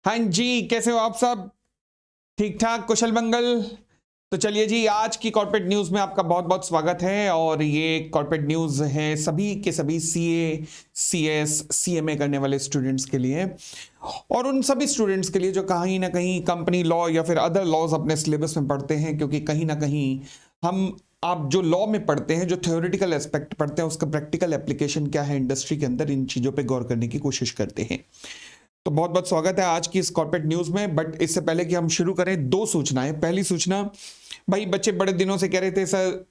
हाँ जी, कैसे हो आप सब? ठीक ठाक, कुशल मंगल। तो चलिए जी, आज की कॉर्पोरेट न्यूज़ में आपका बहुत बहुत स्वागत है। और ये कॉर्पोरेट न्यूज़ है सभी के सभी सीए, सीएस, सीएमए करने वाले स्टूडेंट्स के लिए, और उन सभी स्टूडेंट्स के लिए जो कहीं ना कहीं कंपनी लॉ या फिर अदर लॉज अपने सिलेबस में पढ़ते हैं। क्योंकि कहीं ना कहीं हम आप जो लॉ में पढ़ते हैं, जो थ्योरेटिकल एस्पेक्ट पढ़ते हैं, उसका प्रैक्टिकल एप्लीकेशन क्या है इंडस्ट्री के अंदर, इन चीज़ों पे गौर करने की कोशिश करते हैं। तो बहुत बहुत स्वागत है आज की इस कॉर्पोरेट न्यूज में। बट इससे पहले कि हम शुरू करें, दो सूचनाएं। पहली सूचना, भाई बच्चे बड़े दिनों से कह रहे थे sir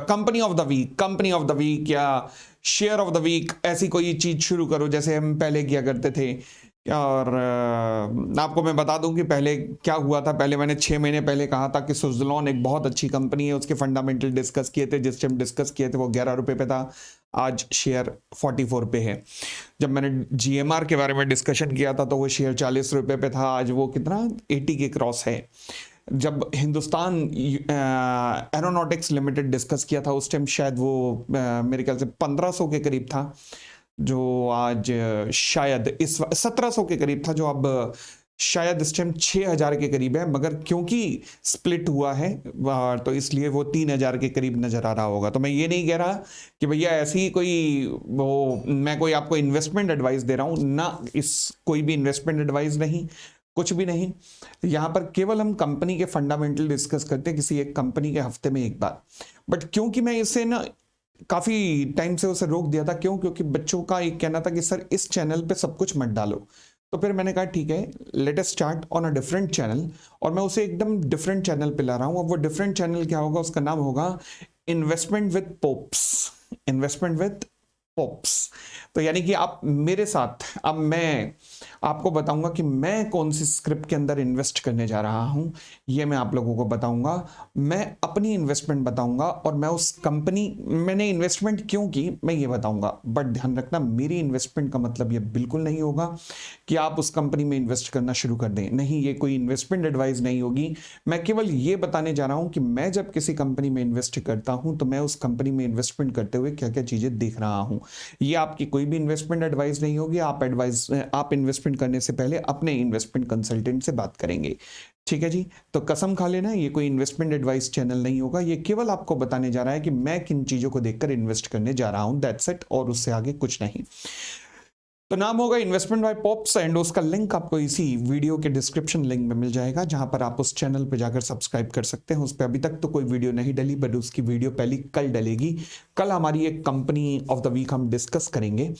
company of the week, company of the week या शेयर ऑफ द वीक, ऐसी कोई चीज शुरू करो जैसे हम पहले किया करते थे। और आपको मैं बता दूं कि पहले क्या हुआ था। पहले मैंने 6 महीने पहले कहा था कि सुज़लोन एक बहुत अच्छी कंपनी है, उसके फंडामेंटल डिस्कस किए थे। जिस टाइम डिस्कस किए थे वो 11 रुपए पे था, आज शेयर 44 पे है। जब मैंने जीएमआर के बारे में डिस्कशन किया था तो वो शेयर 40 रुपए पे था, आज वो कितना 80 के क्रॉस है। जब हिंदुस्तान एरोनॉटिक्स लिमिटेड डिस्कस किया था उस टाइम शायद वो मेरे ख्याल से 1500 के करीब था, जो आज शायद इस 1700 के करीब था, जो अब शायद इस टाइम 6000 के करीब है। मगर क्योंकि स्प्लिट हुआ है तो इसलिए वो 3000 के करीब नजर आ रहा होगा। तो मैं ये नहीं कह रहा कि भैया ऐसी कोई वो मैं कोई आपको इन्वेस्टमेंट एडवाइस दे रहा हूं ना, इस कोई भी इन्वेस्टमेंट एडवाइस नहीं, कुछ भी नहीं। यहां पर केवल हम कंपनी के फंडामेंटल डिस्कस करते हैं, किसी एक कंपनी के हफ्ते में एक बार। बट क्योंकि मैं इसे ना काफी टाइम से उसे रोक दिया था, क्योंकि बच्चों का एक कहना था कि सर इस चैनल पे सब कुछ मत डालो। तो फिर मैंने कहा ठीक है, let us start on a different channel. और मैं उसे एकदम डिफरेंट चैनल पे ला रहा हूं। अब वो डिफरेंट चैनल क्या होगा, उसका नाम होगा investment with pops. Investment with pops. तो यानी कि आप मेरे साथ, अब मैं आपको बताऊंगा कि मैं कौन सी स्क्रिप्ट के अंदर इन्वेस्ट करने जा रहा हूं, ये मैं आप लोगों को बताऊंगा। मैं अपनी इन्वेस्टमेंट बताऊंगा और मैं उस कंपनी, मैंने इन्वेस्टमेंट क्यों की मैं ये बताऊंगा। बट ध्यान रखना, मेरी इन्वेस्टमेंट का मतलब ये बिल्कुल नहीं होगा कि आप उस कंपनी में इन्वेस्ट करना शुरू कर दें। नहीं, ये कोई इन्वेस्टमेंट एडवाइस नहीं होगी। मैं केवल ये बताने जा रहा हूं कि मैं जब किसी कंपनी में इन्वेस्ट करता हूं तो मैं उस कंपनी में इन्वेस्टमेंट करते हुए क्या क्या चीजें देख रहा हूं। ये आपकी कोई भी इन्वेस्टमेंट एडवाइस नहीं होगी। आप इन्वेस्टमेंट करने से पहले अपने इन्वेस्टमेंट कंसल्टेंट से बात करेंगे, ठीक है जी। तो कसम खा लेना, ये कोई इन्वेस्टमेंट एडवाइस चैनल नहीं होगा। ये केवल आपको बताने जा रहा है कि मैं किन चीजों को देखकर इन्वेस्ट करने जा रहा हूं, दैट्स इट, और उससे आगे कुछ नहीं। तो नाम होगा इन्वेस्टमेंट बाय पॉप्स, एंड उसका लिंक आपको इसी वीडियो के डिस्क्रिप्शन लिंक में मिल जाएगा, जहां पर आप उस चैनल पर जाकर सब्सक्राइब कर सकते हैं। उस पर अभी तक तो कोई वीडियो नहीं डली, बट उसकी वीडियो पहली कल डलेगी। कल हमारी एक कंपनी ऑफ द वीक हम डिस्कस करेंगे।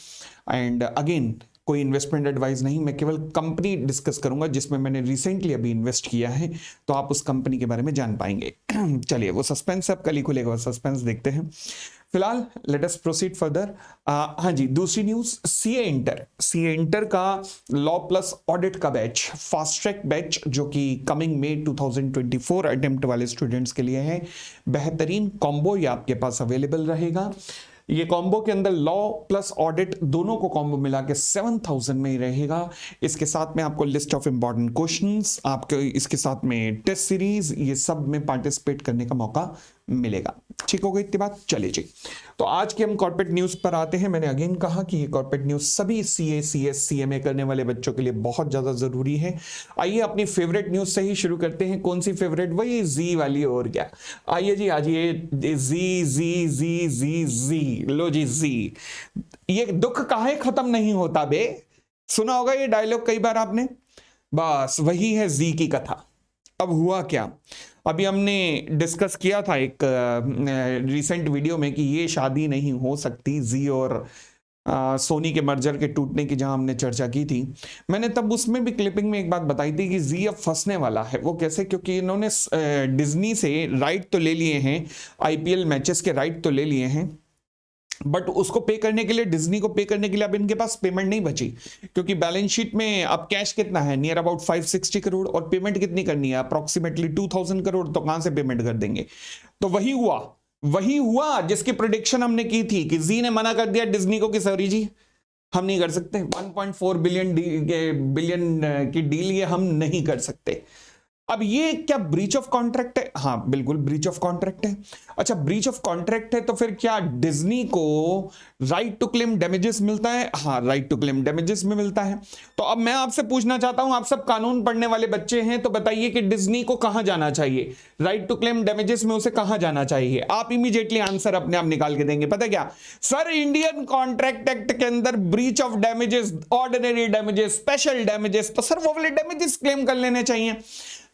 एंड अगेन, कोई इन्वेस्टमेंट एडवाइस नहीं, मैं केवल कंपनी डिस्कस करूंगा जिसमें मैंने रिसेंटली अभी इन्वेस्ट किया है, तो आप उस कंपनी के बारे में जान पाएंगे। चलिए, वो सस्पेंस अब कल ही खुलेगा, सस्पेंस देखते हैं। फिलहाल लेट अस प्रोसीड फर्दर। हाँ जी, दूसरी न्यूज, सीए इंटर का लॉ प्लस ऑडिट का बैच, फास्ट ट्रैक बैच, जो कि कमिंग में 2024 अटेम्प्ट वाले स्टूडेंट्स के लिए है। बेहतरीन कॉम्बो ये आपके पास अवेलेबल रहेगा। ये कॉम्बो के अंदर लॉ प्लस ऑडिट दोनों को कॉम्बो मिला के 7000 में ही रहेगा। इसके साथ में आपको लिस्ट ऑफ इंपॉर्टेंट क्वेश्चंस, आपके इसके साथ में टेस्ट सीरीज, ये सब में पार्टिसिपेट करने का मौका मिलेगा। ठीक हो गई इतनी बात, चलिए जी। तो आज की हम कॉर्पोरेट न्यूज पर आते हैं। मैंने अगेन कहा कि ये कॉर्पोरेट न्यूज सभी सीए, सीएस, सीएमए करने वाले बच्चों के लिए बहुत ज्यादा जरूरी है। आइए अपनी फेवरेट न्यूज से ही शुरू करते हैं। कौन सी फेवरेट? वही जी वाली, और क्या। आइए जी, आज ये जी जी जी जी जी, लो जी जी। ये दुख काहे खत्म नहीं होता बे, सुना होगा ये डायलॉग कई बार आपने। बस वही है जी की कथा। अब हुआ क्या, अभी हमने डिस्कस किया था एक रिसेंट वीडियो में कि ये शादी नहीं हो सकती, जी और सोनी के मर्जर के टूटने की, जहां हमने चर्चा की थी। मैंने तब उसमें भी क्लिपिंग में एक बात बताई थी कि जी अब फंसने वाला है। वो कैसे? क्योंकि इन्होंने डिज्नी से राइट तो ले लिए हैं, आईपीएल मैचेस के राइट तो ले लिए हैं, बट उसको पे करने के लिए, डिज्नी को पे करने के लिए अब इनके पास पेमेंट नहीं बची। क्योंकि बैलेंस शीट में अब कैश कितना है, नियर अबाउट 560 करोड़, और पेमेंट कितनी करनी है, अप्रोक्सीमेटली 2000 करोड़। तो कहां से पेमेंट कर देंगे? तो वही हुआ जिसकी प्रिडिक्शन हमने की थी कि जी ने मना कर दिया डिज्नी को कि सॉरी जी, हम नहीं कर सकते, 1.4 बिलियन की डील ये हम नहीं कर सकते। अब ये क्या ब्रीच ऑफ कॉन्ट्रैक्ट है? हाँ बिल्कुल ब्रीच ऑफ कॉन्ट्रैक्ट है। अच्छा ब्रीच ऑफ कॉन्ट्रैक्ट है तो फिर क्या डिज्नी को राइट टू क्लेम डैमेजेस मिलता है? हाँ राइट टू क्लेम डैमेजेस में मिलता है। तो अब मैं आपसे पूछना चाहता हूं, आप सब कानून पढ़ने वाले बच्चे हैं, तो बताइए कि डिज्नी को कहां जाना चाहिए? राइट टू क्लेम डैमेजेस में उसे कहां जाना चाहिए? आप इमीडिएटली आंसर अपने आप निकाल के देंगे। पता क्या सर, इंडियन कॉन्ट्रैक्ट एक्ट के अंदर breach of damages, ordinary damages, special damages, तो सर वो वाले डैमेजेस क्लेम कर लेने चाहिए।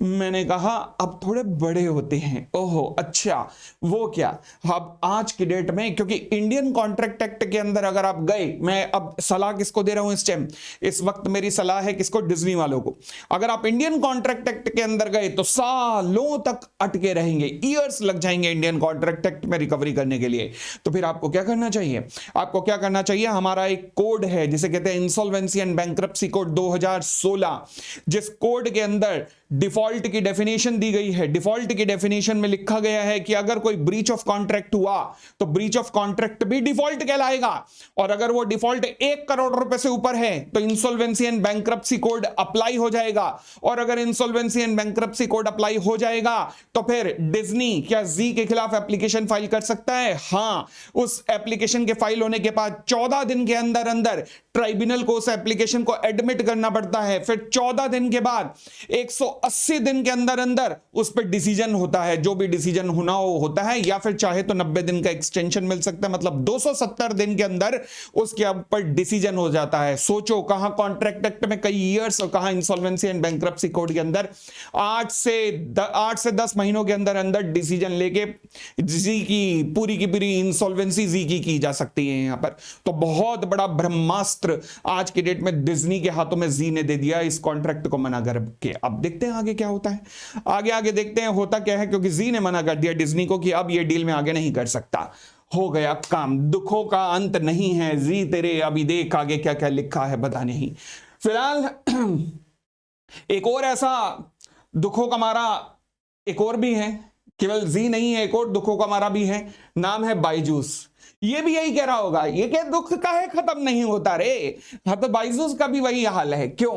मैंने कहा अब थोड़े बड़े होते हैं। ओहो अच्छा, वो क्या? अब आज की डेट में, क्योंकि इंडियन कॉन्ट्रैक्ट एक्ट के अंदर अगर आप गए, मैं अब सलाह किसको दे रहा हूं इस टाइम, इस वक्त मेरी सलाह है किसको? डिज्नी वालों को। अगर आप इंडियन कॉन्ट्रैक्ट एक्ट के अंदर गए तो सालों तक अटके रहेंगे, ईयर्स लग जाएंगे इंडियन कॉन्ट्रैक्ट एक्ट में रिकवरी करने के लिए। तो फिर आपको क्या करना चाहिए? आपको क्या करना चाहिए? हमारा एक कोड है जिसे कहते हैं इंसॉल्वेंसी एंड बैंक्रप्सी कोड 2016, जिस कोड के अंदर डिफॉल्ट की डेफिनेशन दी गई है। डिफॉल्ट की डेफिनेशन में लिखा गया है कि अगर कोई ब्रीच ऑफ कॉन्ट्रैक्ट हुआ तो ब्रीच ऑफ कॉन्ट्रैक्ट भी डिफॉल्ट कहलाएगा, और अगर वो डिफॉल्ट 1 करोड़ रुपए से ऊपर है तो insolvency and bankruptcy code apply हो जाएगा। और अगर insolvency and bankruptcy code apply हो जाएगा तो फिर डिज्नी क्या जी के खिलाफ एप्लीकेशन फाइल कर सकता है? हां, उस एप्लीकेशन के फाइल होने के बाद 14 दिन के अंदर अंदर ट्राइब्यूनल को उस एप्लीकेशन को एडमिट करना पड़ता है। फिर 14 दिन के बाद 180 दिन के अंदर अंदर उस पर डिसीजन होता है, जो भी डिसीजन होना हो होता है, या फिर चाहे तो 90 दिन का एक्सटेंशन मिल सकता है, मतलब 270 दिन के अंदर उसके ऊपर डिसीजन हो जाता है। सोचो कहां कॉन्ट्रैक्ट एक्ट में कई ईयर्स और कहां इंसॉल्वेंसी एंड बैंक्रप्सी कोड के अंदर 8 से 10 महीनों के अंदर अंदर डिसीजन लेके जी की पूरी इंसॉल्वेंसी जी की जा सकती है यहां पर। तो बहुत बड़ा ब्रह्मास्त्र आज की डेट में डिज्नी के हाथों में जी ने दे दिया इस कॉन्ट्रैक्ट को मना करके। अब देखते हैं आगे क्या होता है, आगे देखते हैं होता क्या है, क्योंकि जी ने मना कर दिया डिज्नी को कि अब ये डील में आगे नहीं कर सकता। हो गया काम, दुखों का अंत नहीं है जी तेरे, अभी देख आगे क्या क्या लिखा है बता नहीं। फिलहाल एक और ऐसा दुखों का मारा एक और भी है, केवल जी नहीं है, एक और दुखों का मारा भी है, नाम है बायजूस। ये भी यही कह रहा होगा, ये क्या दुख का है खत्म नहीं होता रे। हाँ तो बायजूस का भी वही हाल है। क्यों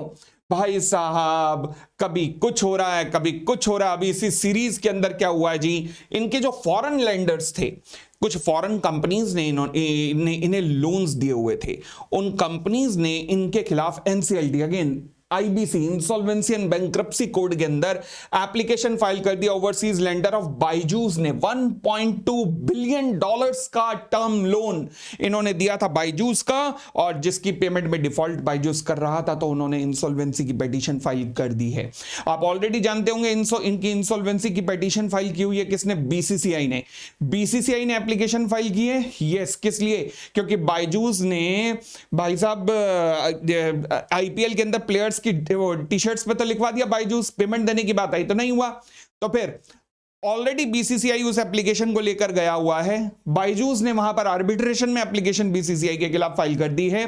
भाई साहब, कभी कुछ हो रहा है कभी कुछ हो रहा है। अभी इसी सीरीज के अंदर क्या हुआ है जी, इनके जो फॉरेन लेंडर्स थे, कुछ फॉरेन कंपनीज ने इन्हें लोन्स दिए हुए थे, उन कंपनीज ने इनके खिलाफ NCLT, again IBC, insolvency and bankruptcy code के अंदर एप्लीकेशन फाइल कर दिया। ओवरसीज लेंडर ऑफ बायजूस ने $1.2 बिलियन का टर्म लोन इन्होंने दिया था बायजूस का, और जिसकी पेमेंट में डिफॉल्ट बायजूस कर रहा था, तो उन्होंने इंसॉल्वेंसी की पिटीशन फाइल कर दी है। आप ऑलरेडी जानते होंगे इनकी इंसॉल्वेंसी की पिटीशन फाइल की हुई है किसने? बीसीसीआई ने। बीसीसीआई ने एप्लीकेशन फाइल की है। यस, किस लिए? क्योंकि बायजूस ने भाई साहब आईपीएल के अंदर प्लेयर्स की टी-शर्ट्स पे तो लिखवा दिया बायजूस, पेमेंट देने की बात आई तो नहीं हुआ। तो फिर ऑलरेडी बीसीसीआई उस एप्लीकेशन को लेकर गया हुआ है, बायजूस ने वहां पर आर्बिट्रेशन में एप्लीकेशन बीसीसीआई के खिलाफ फाइल कर दी है।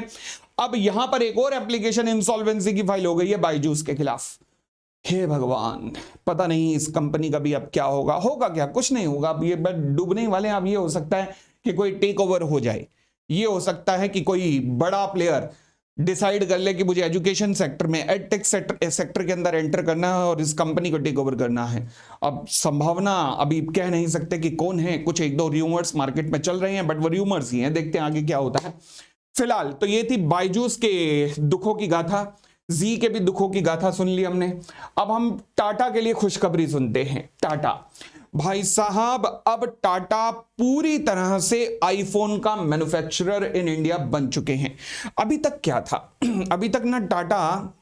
अब यहां पर एक और एप्लीकेशन इंसॉल्वेंसी की फाइल हो गई है बायजूस के खिलाफ। हे भगवान, पता नहीं इस कंपनी का भी अब क्या होगा। होगा क्या? कुछ नहीं होगा। अब ये डूबने वाले हैं। अब ये हो सकता है कि कोई टेक ओवर हो जाए, ये हो सकता है कि कोई बड़ा प्लेयर डिसाइड कर ले कि मुझे एजुकेशन सेक्टर में, एडटेक सेक्टर के अंदर एंटर करना है और इस कंपनी को टेक ओवर करना है। अब संभावना अभी कह नहीं सकते कि कौन है, कुछ एक दो रूमर्स मार्केट में चल रहे हैं, बट वो रूमर्स ही हैं, देखते हैं आगे क्या होता है। फिलहाल तो ये थी बायजूस के दुखों की गाथा, जी के भी दुखों की गाथा सुन ली हमने। अब हम टाटा के लिए खुशखबरी सुनते हैं। टाटा भाई साहब, अब टाटा पूरी तरह से आईफोन का मैन्युफैक्चरर इन इंडिया बन चुके हैं। अभी तक क्या था? अभी तक ना टाटा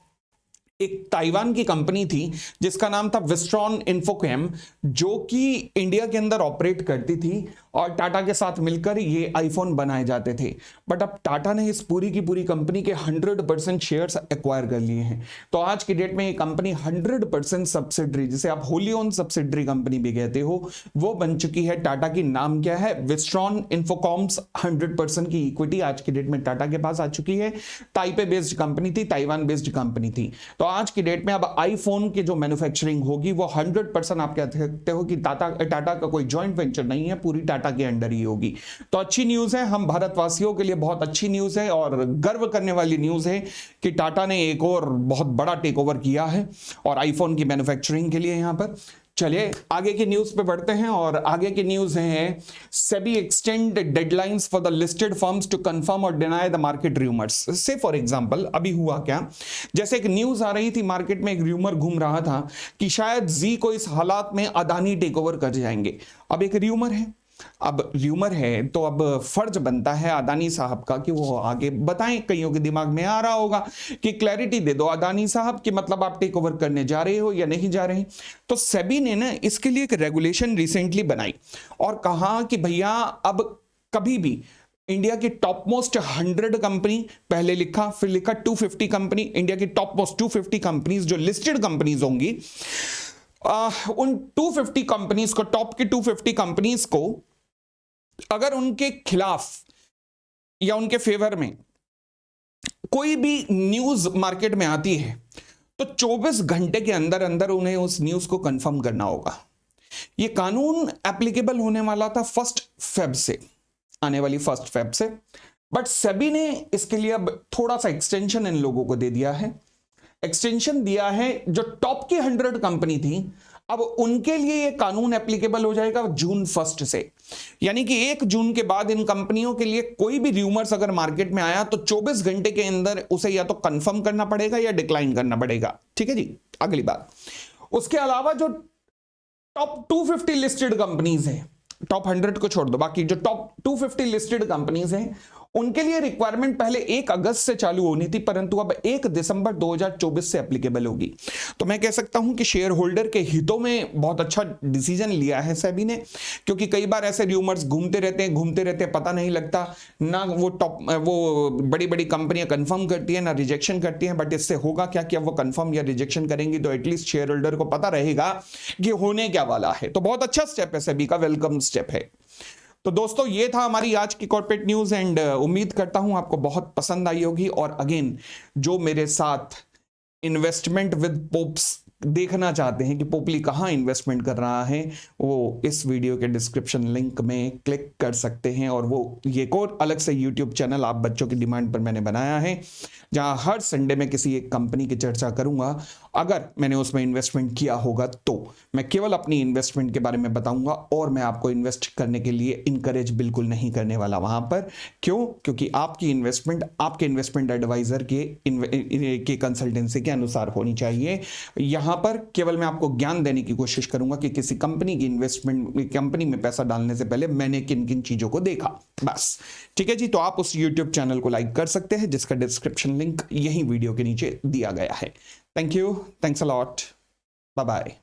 एक ताइवान की कंपनी थी जिसका नाम था विस्ट्रॉन इन्फोकैम, जो कि इंडिया के अंदर ऑपरेट करती थी और टाटा के साथ मिलकर ये आईफोन बनाए जाते थे। बट अब टाटा ने इस पूरी की पूरी कंपनी के 100% शेयर्स एक्वायर कर लिए हैं। तो आज की डेट में ये कंपनी 100% सब्सिडरी, जिसे आप होली ओन सब्सिडरी कंपनी भी कहते हो, वो बन चुकी है। टाटा की नाम क्या है? विस्ट्रॉन इन्फोकॉम्स। 100% की इक्विटी आज की डेट में टाटा के पास आ चुकी है। ताइपे बेस्ड कंपनी थी, ताइवान बेस्ड कंपनी थी। तो आज की डेट में अब आईफोन की जो मैन्युफैक्चरिंग होगी वो 100% आप कह सकते हो कि टाटा का कोई जॉइंट वेंचर नहीं है, पूरी टाटा के अंडर ही होगी। तो अच्छी न्यूज है, हम भारतवासियों के लिए बहुत अच्छी न्यूज है और गर्व करने वाली न्यूज है कि टाटा ने एक और बहुत बड़ा टेक ओवर किया है और आईफोन की मैन्युफैक्चरिंग के लिए यहां पर। चलिए आगे की न्यूज पे बढ़ते हैं और आगे की न्यूज है SEBI extend deadlines for the listed firms to confirm और deny the market rumours. Say for example अभी हुआ क्या, जैसे एक न्यूज आ रही थी मार्केट में, एक रूमर घूम रहा था कि शायद जी को इस हालात में अदानी टेक ओवर कर जाएंगे। अब एक रूमर है, तो अब फर्ज बनता है अदानी साहब का कि वो आगे बताएं, कईयों के दिमाग में आ रहा होगा कि क्लैरिटी दे दो अदानी साहब कि मतलब आप टेक ओवर करने जा रहे हो या नहीं जा रहे। तो सेबी ने ना इसके लिए एक रेगुलेशन रिसेंटली बनाई और कहा कि भैया अब कभी भी इंडिया की टॉप मोस्ट 100 कंपनी, पहले लिखा फिर लिखा 250 कंपनी, इंडिया की टॉप मोस्ट 250 कंपनीज जो लिस्टेड कंपनीज होंगी, उन 250 कंपनीज को, टॉप की 250 कंपनीज को अगर उनके खिलाफ या उनके फेवर में कोई भी न्यूज मार्केट में आती है तो 24 घंटे के अंदर अंदर उन्हें उस न्यूज को कंफर्म करना होगा। यह कानून एप्लीकेबल होने वाला था 1 फेब से, आने वाली 1 फेब से, बट सेबी ने इसके लिए अब थोड़ा सा एक्सटेंशन इन लोगों को दे दिया है। एक्सटेंशन दिया है, जो टॉप की 100 कंपनी थी अब उनके लिए यह कानून एप्लीकेबल हो जाएगा जून 1 से, यानी कि 1 जून के बाद इन कंपनियों के लिए कोई भी रूमर्स अगर मार्केट में आया तो 24 घंटे के अंदर उसे या तो कंफर्म करना पड़ेगा या डिक्लाइन करना पड़ेगा। ठीक है जी, अगली बात। उसके अलावा जो टॉप 250 लिस्टेड कंपनीज हैं, टॉप 100 को छोड़ दो, बाकी जो टॉप 250 लिस्टेड कंपनीज हैं उनके लिए रिक्वायरमेंट पहले 1 अगस्त से चालू होनी थी, परंतु अब 1 दिसंबर 2024 से एप्लीकेबल होगी। तो मैं कह सकता हूं कि शेयर होल्डर के हितों में बहुत अच्छा डिसीजन लिया है सेबी ने, क्योंकि कई बार ऐसे रूमर्स घूमते रहते हैं, पता नहीं लगता ना वो बड़ी बड़ी कंपनियां कंफर्म करती है ना रिजेक्शन करती हैं। बट इससे होगा क्या कि अब वो कंफर्म या रिजेक्शन करेंगी तो एटलीस्ट शेयर होल्डर को पता रहेगा कि होने क्या वाला है। तो बहुत अच्छा स्टेप है, सेबी का वेलकम स्टेप है। तो दोस्तों ये था हमारी आज की कॉर्पोरेट न्यूज एंड उम्मीद करता हूं आपको बहुत पसंद आई होगी। और अगेन, जो मेरे साथ इन्वेस्टमेंट विद पोप्स देखना चाहते हैं कि पोपली कहां इन्वेस्टमेंट कर रहा है, वो इस वीडियो के डिस्क्रिप्शन लिंक में क्लिक कर सकते हैं। और वो ये और अलग से यूट्यूब चैनल आप बच्चों की डिमांड पर मैंने बनाया है, जहां हर संडे में किसी एक कंपनी की चर्चा करूंगा। अगर मैंने उसमें इन्वेस्टमेंट किया होगा तो मैं केवल अपनी इन्वेस्टमेंट के बारे में बताऊंगा और मैं आपको इन्वेस्ट करने के लिए इनकरेज बिल्कुल नहीं करने वाला वहां पर। क्यों? क्योंकि आपकी इन्वेस्टमेंट आपके इन्वेस्टमेंट एडवाइजर के कंसल्टेंसी के अनुसार होनी चाहिए। यहां पर केवल मैं आपको ज्ञान देने की कोशिश करूंगा कि किसी कंपनी की इन्वेस्टमेंट, कंपनी में पैसा डालने से पहले मैंने किन किन चीजों को देखा, बस। ठीक है जी, तो आप उस यूट्यूब चैनल को लाइक कर सकते हैं जिसका डिस्क्रिप्शन लिंक यही वीडियो के नीचे दिया गया है। Thank you, thanks a lot, bye bye.